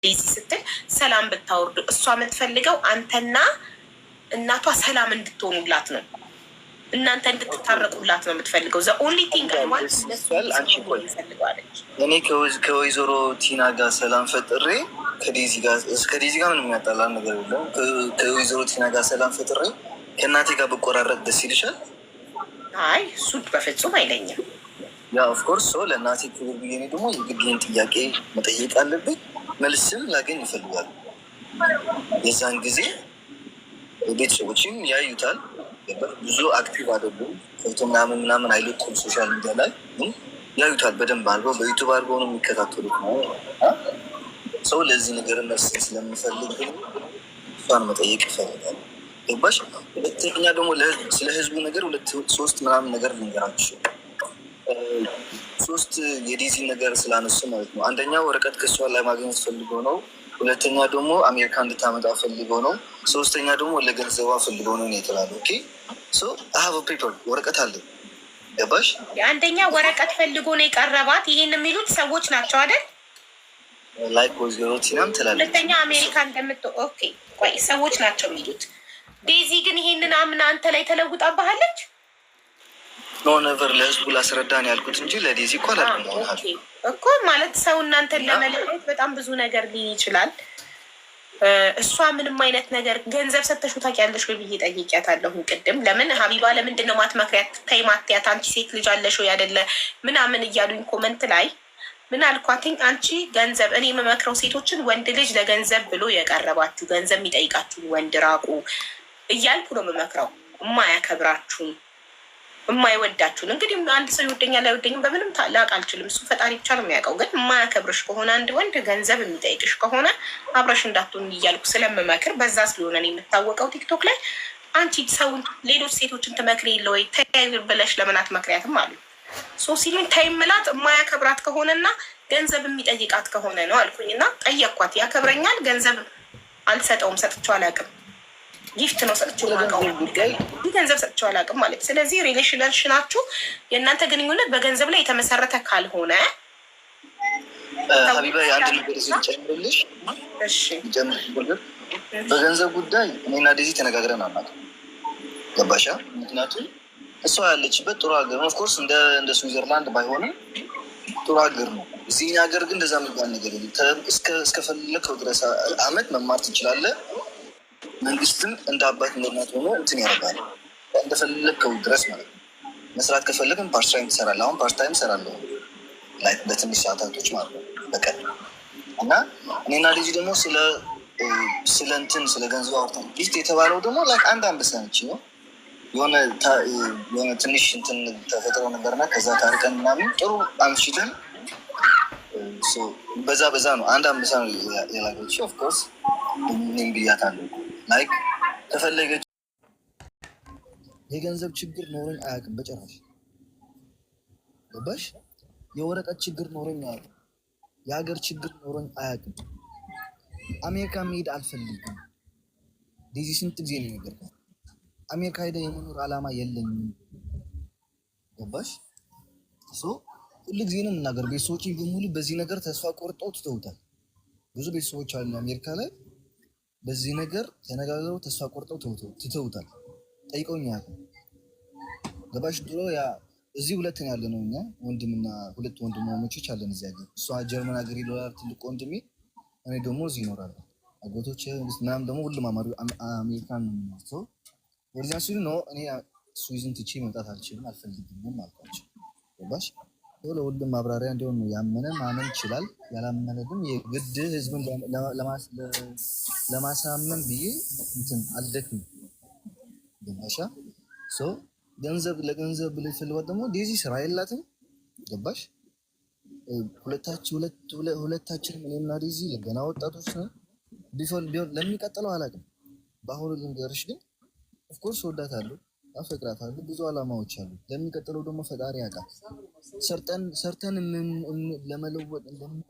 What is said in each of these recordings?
ዴዚ ስትል ሰላም ብታወርዱ እሷ የምትፈልገው አንተና እናቷ ሰላም እንድትሆኑላት ነው። እናንተ እንድትታረቁላት ነው የምትፈልገው። ዘ ኦንሊ ቲንግ ይፈልገዋለች። እኔ ከወይዘሮ ቲና ጋር ሰላም ፈጥሬ ከዴዚ ጋር ምንም የሚያጣላ ነገር የለም። ከወይዘሮ ቲና ጋር ሰላም ፈጥሬ ከእናቴ ጋር ብቆራረጥ ደስ ይልሻል? አይ እሱ በፍጹም አይለኝም። ያ ኦፍኮርስ ሰው ለእናቴ ክብር ብዬ እኔ ደግሞ የግድን ጥያቄ መጠየቅ አለብኝ። መልስም ላገኝ ይፈልጋሉ። የዛን ጊዜ ቤተሰቦችም ያዩታል። ብዙ አክቲቭ አይደሉም። ፎቶ ምናምን አይልኩም ሶሻል ሚዲያ ላይ ያዩታል። በደንብ አድርገው በዩቱብ አድርገው ነው የሚከታተሉት ነው ሰው። ለዚህ ነገር መልስ ስለምፈልግ እሷን መጠየቅ ይፈልጋል። ገባሽ? ሁለተኛ ደግሞ ስለ ህዝቡ ነገር ሶስት ምናምን ነገር ልንገራችሁ። ሶስት የዴዚ ነገር ስላነሱ ማለት ነው። አንደኛ ወረቀት ከሷ ላይ ማግኘት ፈልገው ነው። ሁለተኛ ደግሞ አሜሪካ እንድታመጣ ፈልገው ነው። ሶስተኛ ደግሞ ለገንዘቧ ፈልገው ነው የተባለ። ኦኬ ሶ አሀብ ፔፐር ወረቀት አለ። ገባሽ? የአንደኛ ወረቀት ፈልጎ ነው የቀረባት። ይሄን የሚሉት ሰዎች ናቸው አይደል? ላይክ ወይዘሮ ቲናም ትላለች። ሁለተኛ አሜሪካ እንደምት ኦኬ ቆይ ሰዎች ናቸው የሚሉት። ዴዚ ግን ይሄንን አምና አንተ ላይ ተለውጣባሃለች። ኖ ነቨር ለህዝቡ ላስረዳን ያልኩት እንጂ ለዴዚ እኮ አላልኩም እኮ ማለት ሰው እናንተን ለመለየት በጣም ብዙ ነገር ሊል ይችላል። እሷ ምንም አይነት ነገር ገንዘብ ሰተሹ ታውቂያለሽ ወይ ብዬ ጠይቂያታለሁ ቅድም። ለምን ሀቢባ ለምንድን ነው ማትመክሪያት? ተይ ማትያት፣ አንቺ ሴት ልጅ አለሽ ወይ አይደለ ምናምን እያሉኝ ኮመንት ላይ ምን አልኳትኝ? አንቺ ገንዘብ እኔ የምመክረው ሴቶችን ወንድ ልጅ ለገንዘብ ብሎ የቀረባችሁ ገንዘብ የሚጠይቃችሁን ወንድ ራቁ እያልኩ ነው የምመክረው። የማያከብራችሁን የማይወዳችሁን እንግዲህ አንድ ሰው ይወደኛል አይወደኝም በምንም ላቅ አልችልም። እሱ ፈጣሪ ብቻ ነው የሚያውቀው። ግን የማያከብርሽ ከሆነ አንድ ወንድ ገንዘብ የሚጠይቅሽ ከሆነ አብረሽ እንዳትሆን እያልኩ ስለምመክር በዛ ስለሆነ ነው የምታወቀው። ቲክቶክ ላይ አንቺ ሰውን ሌሎች ሴቶችን ትመክሪ የለ ወይ ተይ ብለሽ ለምን አትመክሪያትም አሉ። ሶ ሲሉኝ ተይ ምላት የማያከብራት ከሆነና ገንዘብ የሚጠይቃት ከሆነ ነው አልኩኝ። እና ጠየቅኳት። ያከብረኛል፣ ገንዘብ አልሰጠውም፣ ሰጥቼው አላውቅም። ጊፍት ነው ሰጥቼው ገንዘብ ሰጥቼው አላውቅም ማለት። ስለዚህ ሪሌሽናችሁ የእናንተ ግንኙነት በገንዘብ ላይ የተመሰረተ ካልሆነ ሀቢባ የአንድ ነገር ጨምርልሽ። በገንዘብ ጉዳይ እኔና ዴዚ ተነጋግረን አናውቅም። ገባሻ? ምክንያቱም እሷ ያለችበት ጥሩ ሀገር ነው። ኦፍኮርስ እንደ ስዊዘርላንድ ባይሆንም ጥሩ ሀገር ነው። እዚህ ሀገር ግን እንደዛ የሚባል ነገር እስከፈለከው ድረስ አመት መማር ትችላለህ። መንግስትም እንደ አባት እንደናት ሆኖ እንትን ያደርጋል እንደፈለግከው ድረስ ማለት ነው። መስራት ከፈለግን ፓርትታይም ትሰራለህ። አሁን ፓርትታይም እሰራለሁ ላይ በትንሽ ሰዓታቶች ማለት ነው በቀን። እና እኔና ልጅ ደግሞ ስለ ገንዘብ አውርተን ጊፍት የተባለው ደግሞ ላይ አንድ አንበሳ ነች ነው የሆነ ትንሽ እንትን ተፈጥሮ ነበርና ከዛ ታርቀን ምናምን ጥሩ አምሽተን በዛ ነው አንድ አንበሳ ነው የላገች። ኦፍኮርስ እኔም ብያታለሁ ላይክ ተፈለገች። የገንዘብ ችግር ኖረኝ አያውቅም በጭራሽ። ገባሽ? የወረቀት ችግር ኖረኝ አያውቅም። የሀገር ችግር ኖረኝ አያውቅም። አሜሪካ መሄድ አልፈልግም። ዴዚ ስንት ጊዜ ነው የነገርኳት? አሜሪካ ሄደ የመኖር ዓላማ የለኝም። ገባሽ? ሁሉ ጊዜ ነው የምናገር። ቤተሰቦች በሙሉ በዚህ ነገር ተስፋ ቆርጠው ትተውታል። ብዙ ቤተሰቦች አሉ አሜሪካ ላይ በዚህ ነገር ተነጋግረው ተስፋ ቆርጠው ትተውታል። ጠይቀውኝ ያውቃል። ገባሽ? ድሮ ያ እዚህ ሁለተኛ ያለ ነው እኛ ወንድምና ሁለት ወንድማማቾች አለን እዚህ ሀገር። እሷ ጀርመን ሀገር ይኖራል ትልቅ ወንድሜ፣ እኔ ደግሞ እዚህ ይኖራል። አጎቶች ምናምን ደግሞ ሁሉም አሜሪካን ነው። ወደዚያ ሲሉ ነው እኔ ስዊዝን ትቼ መምጣት አልችልም አልፈልግም አልኳቸው። ገባሽ? ለሁሉም ማብራሪያ እንዲሆን ነው። ያመነ ማመን ይችላል፣ ያላመነ ግን የግድ ህዝብን ለማሳመን ብዬ እንትን አልደክም። ገባሻ? ገንዘብ ለገንዘብ ብለ ይፈልጓት ደግሞ ዴዚ ስራ የላትም። ገባሽ? ሁለታችንም እኔና ዴዚ ገና ወጣቶች ነው። ቢሆን ለሚቀጥለው አላውቅም። በአሁኑ ልንገርሽ ግን ኦፍኮርስ ወዳታለሁ፣ አፈቅራታለሁ። ብዙ አላማዎች አሉ። ለሚቀጥለው ደግሞ ፈጣሪ ያውቃል። ሰርተን ለመለወጥ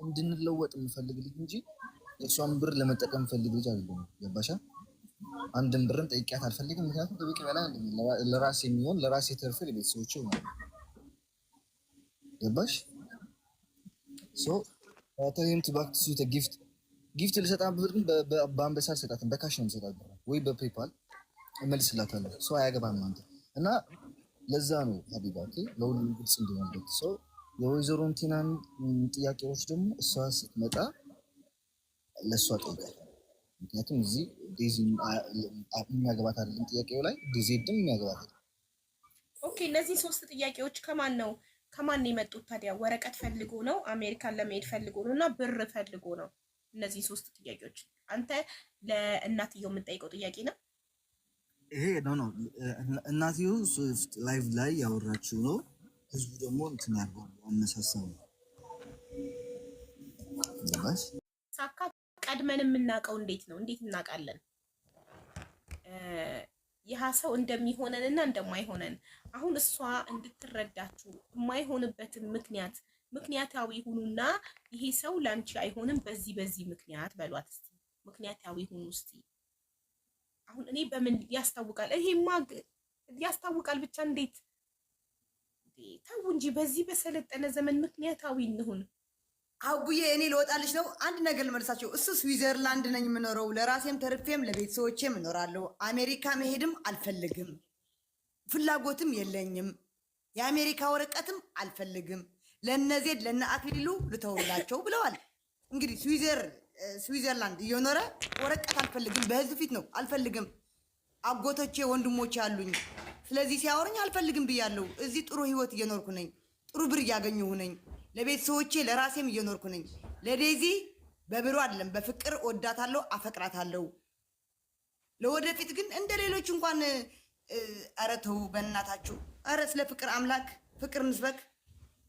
እንድንለወጥ የምፈልግ ልጅ እንጂ እሷን ብር ለመጠቀም የምፈልግ ልጅ አይደለም። ገባሻ? አንድን ብርን ጠይቂያት አልፈልግም። ምክንያቱም ከበቂ በላይ ለራሴ የሚሆን ለራሴ ተርፍ ለቤተሰቦቼ ነው። ገባሽ? ሶ ታይም ቱ ባክ ቱ ጊፍት ጊፍት ልሰጣት ብር ግን በአንበሳ ልሰጣትም በካሽ ነው የምሰጣት ወይ በፔፓል እመልስላታለሁ። ሰው አያገባም አንተ እና ለዛ ነው ሀቢባ ለሁሉም ግልጽ እንዲሆንበት ሰው የወይዘሮ እንቲናን ጥያቄዎች ደግሞ እሷ ስትመጣ ለእሷ ጠይቃል። ምክንያቱም እዚህ ዴዚ የሚያገባት አይደለም ጥያቄው ላይ ዴዚድም የሚያገባት አይደለም። ኦኬ እነዚህ 3 ጥያቄዎች ከማን ነው የመጡት ታዲያ? ወረቀት ፈልጎ ነው አሜሪካን ለመሄድ ፈልጎ ነው እና ብር ፈልጎ ነው? እነዚህ 3 ጥያቄዎች አንተ ለእናትየው የምጠይቀው ጥያቄ ነው? ይሄ ነው እናትየው ላይቭ ላይ ያወራችው ነው። ህዝቡ ደግሞ እንትን ያርገው አነሳሳው ነው ሳካ ቀድመን የምናውቀው እንዴት እናውቃለን? ይህ ሰው እንደሚሆነንና እንደማይሆነን አሁን እሷ እንድትረዳችሁ የማይሆንበትን ምክንያታዊ ሁኑና ይሄ ሰው ላንቺ አይሆንም በዚህ ምክንያት በሏት እስቲ። ምክንያታዊ ሁኑ እስቲ። አሁን እኔ በምን ያስታውቃል? ይሄማ ያስታውቃል ብቻ እንዴት ተው እንጂ በዚህ በሰለጠነ ዘመን ምክንያታዊ እንሁን። አቡዬ እኔ ልወጣልሽ ነው። አንድ ነገር ልመልሳቸው። እሱ ስዊዘርላንድ ነኝ የምኖረው፣ ለራሴም ተርፌም ለቤተሰቦቼም እኖራለሁ። አሜሪካ መሄድም አልፈልግም፣ ፍላጎትም የለኝም። የአሜሪካ ወረቀትም አልፈልግም። ለነዜድ ለነ አክሊሉ ልተውላቸው ብለዋል። እንግዲህ ስዊዘርላንድ እየኖረ ወረቀት አልፈልግም፣ በህዝብ ፊት ነው አልፈልግም። አጎቶቼ ወንድሞቼ አሉኝ። ስለዚህ ሲያወሩኝ አልፈልግም ብያለሁ። እዚህ ጥሩ ህይወት እየኖርኩ ነኝ፣ ጥሩ ብር እያገኘሁ ነኝ። ለቤተሰቦቼ ለራሴም እየኖርኩ ነኝ። ለዴዚ በብሩ አይደለም በፍቅር ወዳታለሁ፣ አፈቅራታለሁ። ለወደፊት ግን እንደ ሌሎች እንኳን ኧረ ተው በእናታችሁ። ኧረ ስለ ፍቅር አምላክ ፍቅር ንስበክ።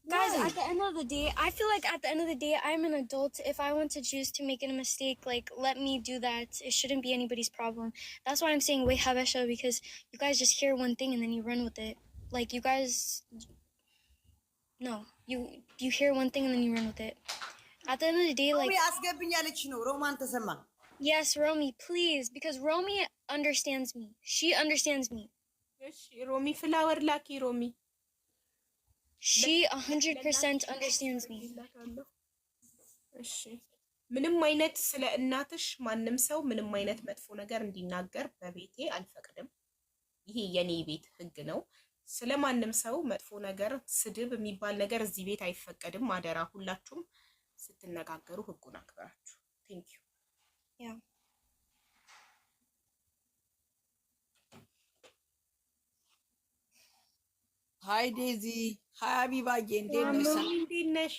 Guys, at the end of the day, I feel like at the end of the day, I'm an adult. If I want to choose to make a mistake, like, let me do that. It shouldn't be anybody's problem. That's why I'm saying wait, Habesha, because you guys just hear one thing and then you run with it. Like, you guys... No, you hear one thing and then you run with it. At the end of the day, like... Yes, Romy, please, because Romy understands me. She understands me. Yes, Romy, flower lucky Romy. She 100% understands me. እሺ ምንም አይነት ስለ እናትሽ ማንም ሰው ምንም አይነት መጥፎ ነገር እንዲናገር በቤቴ አልፈቅድም። ይሄ የኔ ቤት ህግ ነው። ስለማንም ሰው መጥፎ ነገር ስድብ የሚባል ነገር እዚህ ቤት አይፈቀድም። አደራ ሁላችሁም ስትነጋገሩ ህጉን አክብራችሁ። ቴንክ ዩ ያ ሃይ ዴዚ፣ ሃይ አቢባዬ፣ እንዴት ነሽ?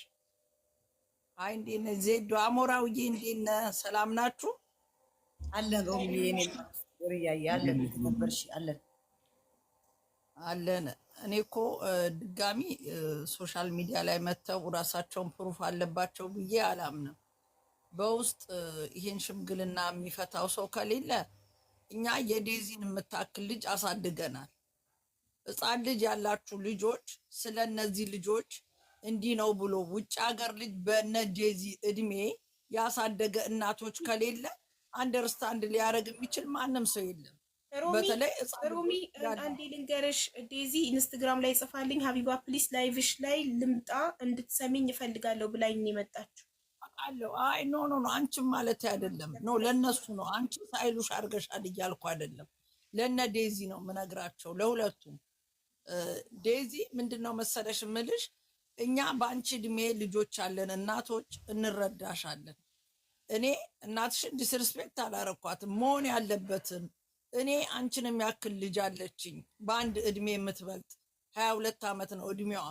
ሃይ እንዴት ነሽ? ዜዶ አሞራውዬ፣ እንዴት ነህ? ሰላም ናችሁ? አለን ሮሚ የኔ ወርያዬ አለን ነበርሽ አለን። እኔ እኮ ድጋሚ ሶሻል ሚዲያ ላይ መተው ራሳቸውን ፕሩፍ አለባቸው ብዬ አላምንም። በውስጥ ይሄን ሽምግልና የሚፈታው ሰው ከሌለ እኛ የዴዚን የምታክል ልጅ አሳድገናል። ሕፃን ልጅ ያላችሁ ልጆች ስለ እነዚህ ልጆች እንዲህ ነው ብሎ ውጭ ሀገር ልጅ በነ ዴዚ እድሜ ያሳደገ እናቶች ከሌለ አንደርስታንድ ሊያደርግ የሚችል ማንም ሰው የለም። በተለይ ሮሚ አንዴ ልንገርሽ፣ ዴዚ ኢንስታግራም ላይ ጽፋልኝ ሀቢባ ፕሊስ ላይቭሽ ላይ ልምጣ እንድትሰሚኝ እፈልጋለሁ ብላኝ የመጣችው አለው። አይ ኖ አንቺም ማለት አይደለም ኖ ለነሱ ነው። አንቺ ሳይሉሽ አድርገሻል እያልኩ አይደለም። ለነ ዴዚ ነው ምነግራቸው፣ ለሁለቱም። ዴዚ ምንድነው መሰለሽ ምልሽ፣ እኛ በአንቺ እድሜ ልጆች አለን፣ እናቶች እንረዳሻለን። እኔ እናትሽን ዲስሪስፔክት አላረኳትም። መሆን ያለበትን እኔ አንቺን የሚያክል ልጅ አለችኝ በአንድ እድሜ የምትበልጥ 22 ዓመት ነው እድሜዋ።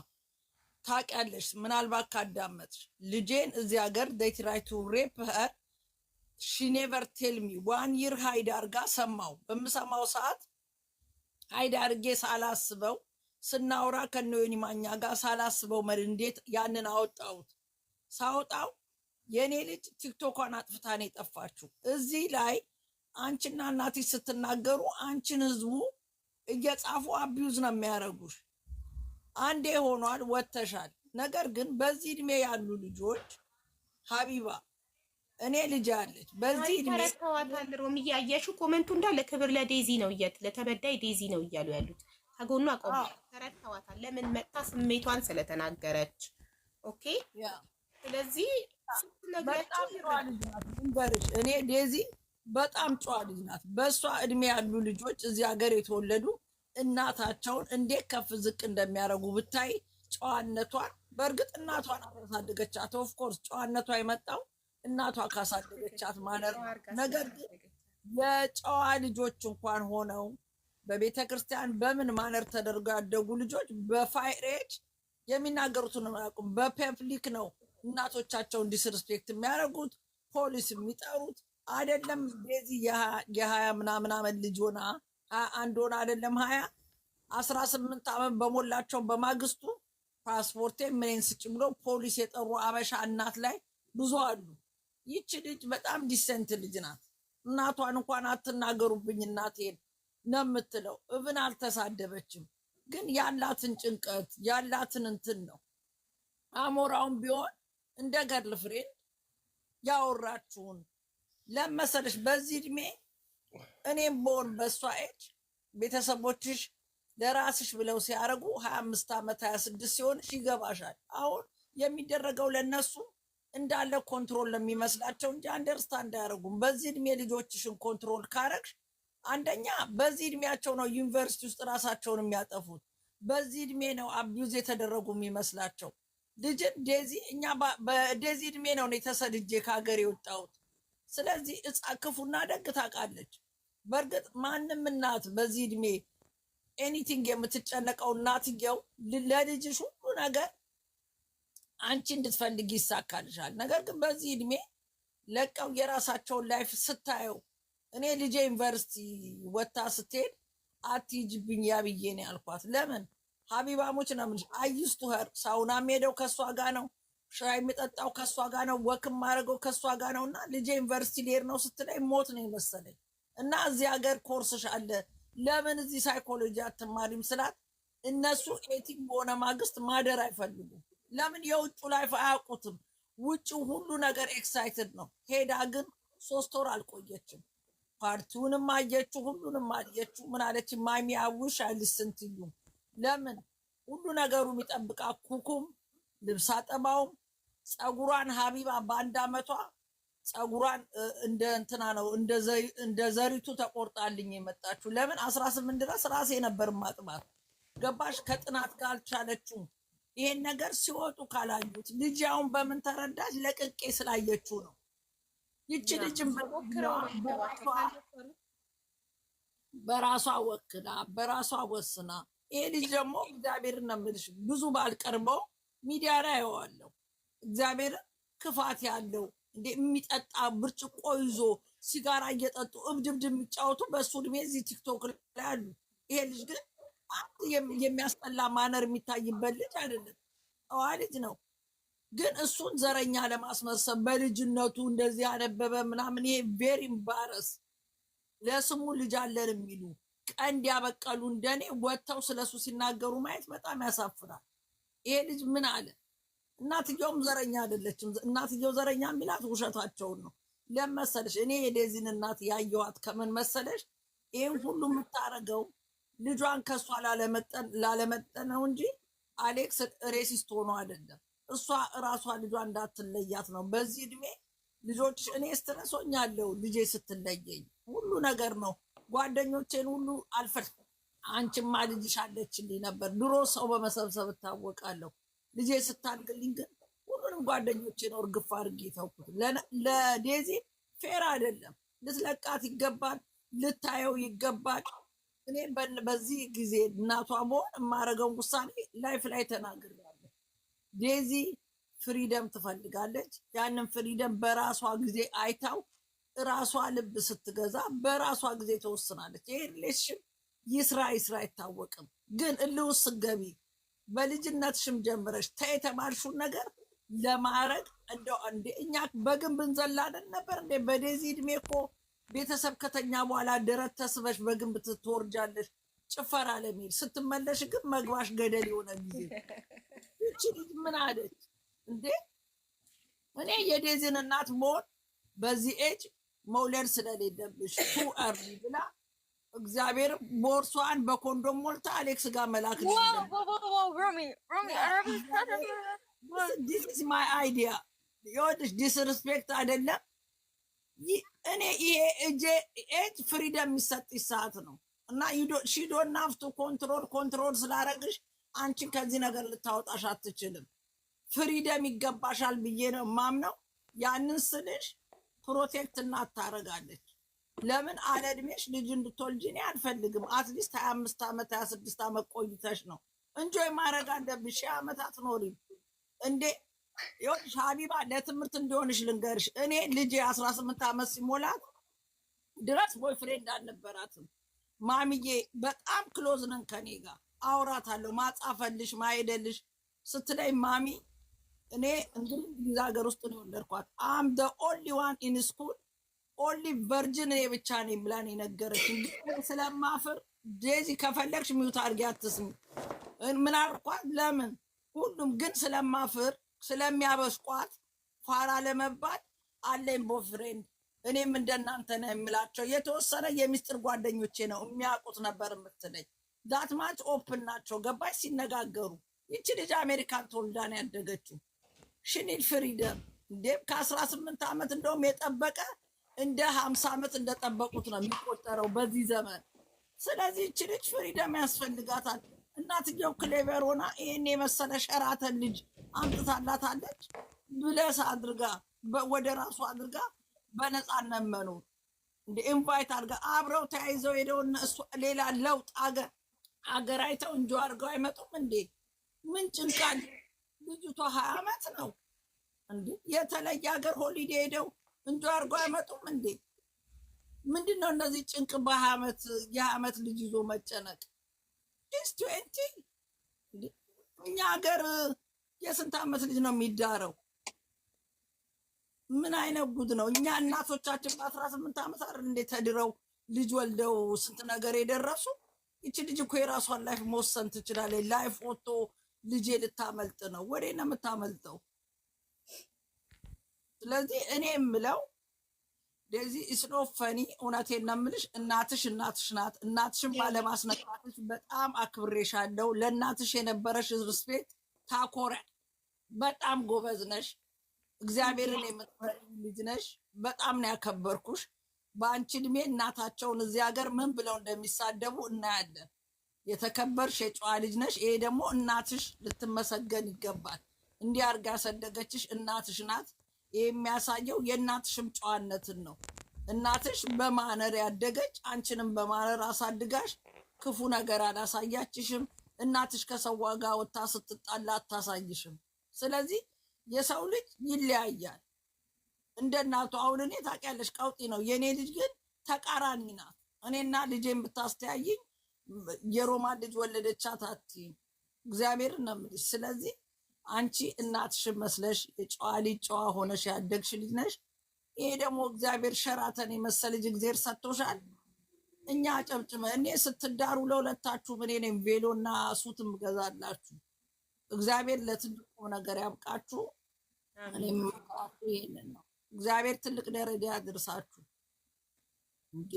ታውቂያለሽ፣ ምናልባት ካዳመጥሽ ልጄን እዚህ ሀገር they try to rape her she never tell me 1 year ሃይድ አርጋ ሰማው። በምሰማው ሰዓት ሃይድ አርጌ ሳላስበው ስናውራ ከነዮኒ ማኛ ጋር ሳላስበው እንዴት ያንን አወጣሁት። ሳወጣው የኔ ልጅ ቲክቶኳን አጥፍታ ነው የጠፋችው። እዚህ ላይ አንቺና እናትሽ ስትናገሩ አንቺን ህዝቡ እየጻፉ አቢዩዝ ነው የሚያደርጉሽ። አንዴ ሆኗል ወተሻል። ነገር ግን በዚህ እድሜ ያሉ ልጆች ሀቢባ እኔ ልጅ አለች በዚህ እድሜ ተረተዋታል። ሮሚ ያያሹ ኮሜንቱ እንዳለ ክብር ለዴዚ ነው ለተበዳይ ዴዚ ነው እያሉ ያሉት ከጎኗ ቆም ተረተዋታል። ለምን መጣ? ስሜቷን ስለተናገረች። ኦኬ ስለዚህ በጣም ጨዋ ልጅ ናት። እንበርሽ እኔ ዴዚ በጣም ጨዋ ልጅ ናት። በእሷ እድሜ ያሉ ልጆች እዚህ ሀገር የተወለዱ እናታቸውን እንዴት ከፍ ዝቅ እንደሚያደርጉ ብታይ ጨዋነቷን። በእርግጥ እናቷን አሳደገቻት። ኦፍኮርስ ጨዋነቷ የመጣው እናቷ ካሳደገቻት ማነር። ነገር ግን የጨዋ ልጆች እንኳን ሆነው በቤተ ክርስቲያን በምን ማነር ተደርገው ያደጉ ልጆች በፋይሬጅ የሚናገሩትን አያውቁም። በፐብሊክ ነው እናቶቻቸውን ዲስሪስፔክት የሚያደርጉት፣ ፖሊስ የሚጠሩት። አይደለም ዴዚ የሀያ ምናምን አመት ልጅ ሆና 21 ሆና አይደለም 18 ዓመት በሞላቸው በማግስቱ ፓስፖርቴ ምንን ስጭ ብሎ ፖሊስ የጠሩ አበሻ እናት ላይ ብዙ አሉ። ይቺ ልጅ በጣም ዲሰንት ልጅ ናት። እናቷን እንኳን አትናገሩብኝ እናቴን ነው የምትለው። እብን አልተሳደበችም፣ ግን ያላትን ጭንቀት ያላትን እንትን ነው። አሞራውን ቢሆን እንደ ገርል ፍሬንድ ያወራችሁን ለመሰለሽ በዚህ እድሜ እኔም በሆን በእሷ ኤጅ ቤተሰቦችሽ ለራስሽ ብለው ሲያደርጉ 25 ዓመት 26 ሲሆንሽ ይገባሻል። አሁን የሚደረገው ለነሱ እንዳለ ኮንትሮል ለሚመስላቸው እንጂ አንደርስታንድ አያደርጉም። በዚህ እድሜ ልጆችሽን ኮንትሮል ካረግሽ አንደኛ በዚህ እድሜያቸው ነው ዩኒቨርሲቲ ውስጥ ራሳቸውን የሚያጠፉት። በዚህ እድሜ ነው አቢዩዝ የተደረጉ የሚመስላቸው። ልጅን ዴዚ እኛ በዴዚ እድሜ ነው የተሰድጄ ከሀገር የወጣሁት። ስለዚህ ክፉና ደግ ታውቃለች። በእርግጥ ማንም እናት በዚህ እድሜ ኤኒቲንግ የምትጨነቀው እናትየው ለልጅሽ ሁሉ ነገር አንቺ እንድትፈልግ ይሳካልሻል። ነገር ግን በዚህ እድሜ ለቀው የራሳቸውን ላይፍ ስታየው እኔ ልጄ ዩኒቨርሲቲ ወታ ስትሄድ አትሂጂብኝ ያብዬ ነው ያልኳት። ለምን ሀቢባሞች ነው ምን አይስቱ ሀር ሳውና ሄደው ከሷ ጋር ነው፣ ሻይ የሚጠጣው ከሷ ጋር ነው፣ ወክ ማድረገው ከሷ ጋር ነውና ልጄ ዩኒቨርሲቲ ሊሄድ ነው ስትለኝ ሞት ነው የመሰለኝ። እና እዚህ ሀገር ኮርስሽ አለ ለምን እዚህ ሳይኮሎጂ አትማሪም ስላት እነሱ ኤቲክ በሆነ ማግስት ማደር አይፈልጉም። ለምን የውጩ ላይፍ አያውቁትም። ውጭው ሁሉ ነገር ኤክሳይትድ ነው። ሄዳ ግን 3 ወር አልቆየችም። ፓርቲውንም አየችው፣ ሁሉንም አየችው። ምን አለች? ማሚ አውሽ አይልስንትዩ ለምን ሁሉ ነገሩ የሚጠብቃ ኩኩም፣ ልብስ አጠባውም፣ ፀጉሯን ሀቢባ በአንድ አመቷ ፀጉሯን እንደ እንትና ነው እንደ ዘሪቱ ተቆርጣልኝ የመጣችው። ለምን 18 ድረስ ራሴ ነበር ማጥባት። ገባሽ? ከጥናት ጋር አልቻለችውም። ይሄን ነገር ሲወጡ ካላዩት ልጅ አሁን በምን ተረዳች? ለቅቄ ስላየችው ነው። ይቺ ልጅም በራሷ ወክላ በራሷ ወስና፣ ይሄ ልጅ ደግሞ እግዚአብሔር ነው የምልሽ ብዙ ባልቀርበው ሚዲያ ላይ አየዋለሁ። እግዚአብሔር ክፋት ያለው እንደ የሚጠጣ ብርጭቆ ይዞ ሲጋራ እየጠጡ እብድብድ የሚጫወቱ በእሱ እድሜ እዚህ ቲክቶክ ላይ አሉ። ይሄ ልጅ ግን የሚያስጠላ ማነር የሚታይበት ልጅ አይደለም። ጠዋ ልጅ ነው። ግን እሱን ዘረኛ ለማስመሰል በልጅነቱ እንደዚህ ያነበበ ምናምን፣ ይሄ ቬሪ ኢምባረስ። ለስሙ ልጅ አለን የሚሉ ቀንድ ያበቀሉ እንደኔ ወጥተው ስለሱ ሲናገሩ ማየት በጣም ያሳፍራል። ይሄ ልጅ ምን አለ? እናትየውም ዘረኛ አይደለችም። እናትየው ዘረኛ የሚላት ውሸታቸውን ነው። ለመሰለሽ እኔ የዴዚን እናት ያየኋት ከምን መሰለሽ? ይሄን ሁሉ የምታረገው ልጇን ከሷ ላለመጠን ነው እንጂ አሌክስ ሬሲስት ሆኖ አይደለም። እሷ እራሷ ልጇ እንዳትለያት ነው። በዚህ እድሜ ልጆች እኔ ስትረሶኛለሁ ልጄ ስትለየኝ ሁሉ ነገር ነው። ጓደኞቼን ሁሉ አልፈል አንቺማ ልጅሽ አለችልኝ ነበር። ድሮ ሰው በመሰብሰብ እታወቃለሁ። ልጄ ስታድግልኝ ግን ሁሉንም ጓደኞቼን እርግፍ አድርጌ ተውኩት። ለዴዚ ፌር አይደለም። ልትለቃት ይገባል። ልታየው ይገባል። እኔ በዚህ ጊዜ እናቷ መሆን የማደርገውን ውሳኔ ላይፍ ላይ ተናግሬያለሁ። ዴዚ ፍሪደም ትፈልጋለች። ያንን ፍሪደም በራሷ ጊዜ አይታው ራሷ ልብ ስትገዛ በራሷ ጊዜ ተወስናለች። ይሄ ሪሌሽን ይስራ አይታወቅም። ግን እልውስ ገቢ በልጅነትሽም ጀምረሽ ተየተማርሹን ነገር ለማረግ እንደው እንደ እኛ በግንብ እንዘላለን ነበር እንደ በዴዚ እድሜ እኮ ቤተሰብ ከተኛ በኋላ ደረት ተስበሽ በግንብ ትወርጃለሽ ጭፈራ ለሚል ስትመለሽ ግን መግባሽ ገደል የሆነ ጊዜ እቺ ልጅ ምን አለች እንዴ? እኔ የዴዚን እናት መሆን በዚህ ኤጅ መውለድ ስለሌለብሽ ቱ አርሊ ብላ እግዚአብሔር ቦርሷን በኮንዶም ሞልታ አሌክስ ጋር መላክ ነው። This is my idea. ይኸውልሽ ዲስሪስፔክት አይደለም። እኔ ይሄ ኤጅ ፍሪደም የሚሰጥሽ ሰዓት ነው እና ሺዶን ናፍቱ ኮንትሮል ስላረግሽ አንቺን ከዚህ ነገር ልታወጣሽ አትችልም። ፍሪደም ይገባሻል ብዬ ነው ማምነው። ያንን ስልሽ ፕሮቴክት እናት ታረጋለች። ለምን አለእድሜሽ ልጅ እንድትወልጂ እኔ አልፈልግም። አትሊስት 25 ዓመት 26 ዓመት ቆይተሽ ነው እንጆይ ማድረግ አለብሽ። 20 ዓመት አትኖሪም እንዴ? ይኸውልሽ ሀቢባ ለትምህርት እንዲሆንሽ ልንገርሽ። እኔ ልጄ 18 ዓመት ሲሞላት ድረስ ቦይፍሬንድ አልነበራትም። ማሚዬ በጣም ክሎዝ ነን ከኔ ጋር አውራታለሁ። ማጻፈልሽ ማሄደልሽ ስትለኝ ማሚ እኔ እንግሊዝ ሀገር ውስጥ ነው የወለድኳት። አም ደ ኦንሊ ዋን ኢን ስኩል ኦንሊ ቨርጅን እኔ ብቻ ነኝ ብላን የነገረች። እንግዲህ ስለማፍር ዴዚ ከፈለግሽ ሚውት አድርጊ አትስሚ ምን አልኳት። ለምን ሁሉም ግን ስለማፍር ስለሚያበስቋት ፋራ ለመባል አለኝ ቦይፍሬንድ። እኔም እንደናንተ ነው የምላቸው። የተወሰነ የሚስጥር ጓደኞቼ ነው የሚያውቁት ነበር የምትለኝ። ዳት ማች ኦፕን ናቸው ገባሽ ሲነጋገሩ። ይቺ ልጅ አሜሪካን ተወልዳ ነው ያደገችው። ሽኒል ፍሪደም እንዴ ከ18 ዓመት እንደውም የጠበቀ እንደ 50 ዓመት እንደጠበቁት ነው የሚቆጠረው በዚህ ዘመን። ስለዚህ ይቺ ልጅ ፍሪደም ያስፈልጋታል። እናትየው ክሌቨር ሆና ይሄን የመሰለ ሸራተን ልጅ አምጥታላታለች። ብለስ አድርጋ ወደ ራሱ አድርጋ በነፃነት መኖር እንደ ኢንቫይት አድርጋ አብረው ተያይዘው ሄደው እነሱ ሌላ ለውጥ አገር አይተው እንጆ አድርገው አይመጡም እንዴ? ምን ጭንቃል? ልጅቷ 20 ዓመት ነው እንዴ? የተለየ ሀገር ሆሊዴ ሄደው እንጆ አድርገው አይመጡም እንዴ? ምንድነው እነዚህ ጭንቅ የ20 ዓመት ልጅ ይዞ መጨነቅ? ዲስ 20 እኛ ሀገር የስንት ዓመት ልጅ ነው የሚዳረው? ምን አይነት ጉድ ነው? እኛ እናቶቻችን በ18 ዓመት አይደል እንዴ ተድረው ልጅ ወልደው ስንት ነገር የደረሱ። ይቺ ልጅ እኮ የራሷን ላይፍ መወሰን ትችላለች። ላይፍ ወጥቶ ልጄ ልታመልጥ ነው። ወዴ ነው የምታመልጠው? ስለዚህ እኔ የምለው ዴዚ ኢስኖ ፈኒ እውነቴን ነው የምልሽ። እናትሽ ናት። እናትሽን ባለማስነካትሽ በጣም አክብሬሻለሁ። ለእናትሽ የነበረሽ ሪስፔክት ታኮራ። በጣም ጎበዝ ነሽ። እግዚአብሔርን የምትፈሪ ልጅ ነሽ። በጣም ነው ያከበርኩሽ። በአንቺ እድሜ እናታቸውን እዚህ ሀገር ምን ብለው እንደሚሳደቡ እናያለን። የተከበርሽ የጨዋ ልጅ ነሽ። ይሄ ደግሞ እናትሽ ልትመሰገን ይገባል። እንዲህ አድርጋ ያሳደገችሽ እናትሽ ናት። ይሄ የሚያሳየው የእናትሽም ጨዋነትን ነው። እናትሽ በማነር ያደገች፣ አንቺንም በማነር አሳድጋሽ ክፉ ነገር አላሳያችሽም። እናትሽ ከሰው ጋር ወጥታ ስትጣላ አታሳይሽም። ስለዚህ የሰው ልጅ ይለያያል እንደ እናቱ። አሁን እኔ ታውቂያለሽ ቀውጢ ነው የኔ ልጅ ግን ተቃራኒ ናት። እኔና ልጄን ብታስተያይኝ የሮማን ልጅ ወለደቻት አትይኝ። እግዚአብሔር ነው የምልሽ። ስለዚህ አንቺ እናትሽን መስለሽ የጨዋ ልጅ ጨዋ ሆነሽ ያደግሽ ልጅ ነሽ። ይሄ ደግሞ እግዚአብሔር ሸራተን የመሰለ ልጅ እግዚአብሔር ሰጥቶሻል። እኛ ጨብጭመ እኔ ስትዳሩ ለሁለታችሁ እኔ ነኝ ቬሎና ሱትም ገዛላችሁ። እግዚአብሔር ለትልቁ ነገር ያብቃችሁ። እኔም ይሄንን ነው። እግዚአብሔር ትልቅ ደረጃ ያድርሳችሁ። እንዴ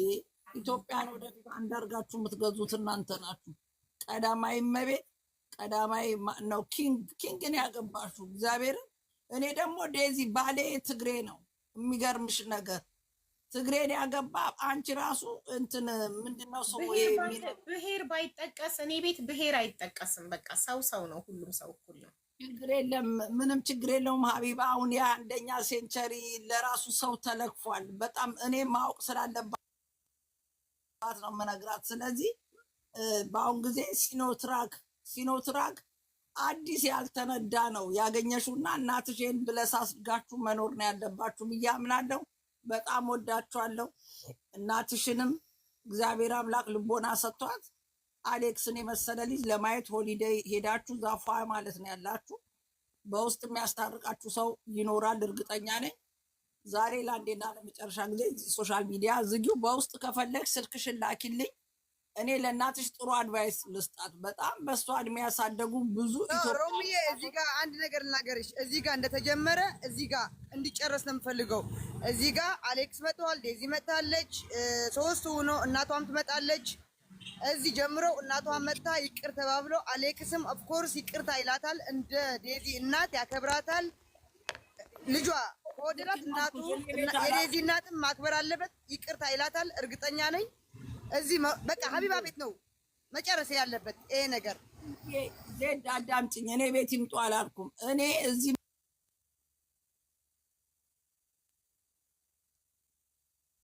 ኢትዮጵያን ወደፊት አንዳርጋችሁ የምትገዙት እናንተ ናችሁ። ቀዳማይ እመቤት ቀዳማይ ነው ኪንግን ያገባችሁ እግዚአብሔርን። እኔ ደግሞ ዴዚ ባሌ ትግሬ ነው። የሚገርምሽ ነገር ትግሬን ያገባ አንቺ ራሱ እንትን ምንድነው ሰው ብሄር ባይጠቀስ እኔ ቤት ብሄር አይጠቀስም። በቃ ሰው ነው። ሁሉም ሰው እኩል ነው። ችግር የለም፣ ምንም ችግር የለውም ሀቢባ። አሁን የአንደኛ ሴንቸሪ ለራሱ ሰው ተለክፏል። በጣም እኔ ማወቅ ስላለባት ነው መነግራት። ስለዚህ በአሁን ጊዜ ሲኖትራክ አዲስ ያልተነዳ ነው ያገኘሽውና እናትሽን ብለስ አስጋችሁ መኖር ነው ያለባችሁ ብዬ አምናለሁ። በጣም ወዳችኋለሁ። እናትሽንም እግዚአብሔር አምላክ ልቦና ሰጥቷት አሌክስን የመሰለ ልጅ ለማየት ሆሊዴይ ሄዳችሁ ዛፏ ማለት ነው ያላችሁ። በውስጥ የሚያስታርቃችሁ ሰው ይኖራል እርግጠኛ ነኝ። ዛሬ ለአንዴና ለመጨረሻ ጊዜ ሶሻል ሚዲያ ዝጊው። በውስጥ ከፈለግሽ ስልክሽን ላኪልኝ። እኔ ለእናትሽ ጥሩ አድቫይስ ልስጣት። በጣም በሷ እድሜ ያሳደጉ ብዙ ሮሚዬ፣ እዚህ ጋር አንድ ነገር ልናገርሽ። እዚህ ጋር እንደተጀመረ እዚህ ጋር እንዲጨረስ ነው የምፈልገው። እዚህ ጋር አሌክስ መጥቷል፣ ዴዚ መጥታለች፣ ሶስቱ ሆኖ እናቷም ትመጣለች። እዚህ ጀምረው እናቷን መጥታ ይቅር ተባብሎ አሌክስም ኦፍኮርስ ይቅርታ ይላታል። እንደ ዴዚ እናት ያከብራታል። ልጇ ከወደዳት እናቱ የዴዚ እናትም ማክበር አለበት። ይቅርታ ይላታል እርግጠኛ ነኝ። እዚህ በቃ ሀቢባ ቤት ነው መጨረስ ያለበት ይሄ ነገር። ዜድ አዳምጪኝ፣ እኔ ቤት ይምጡ አላልኩም። እኔ እዚህ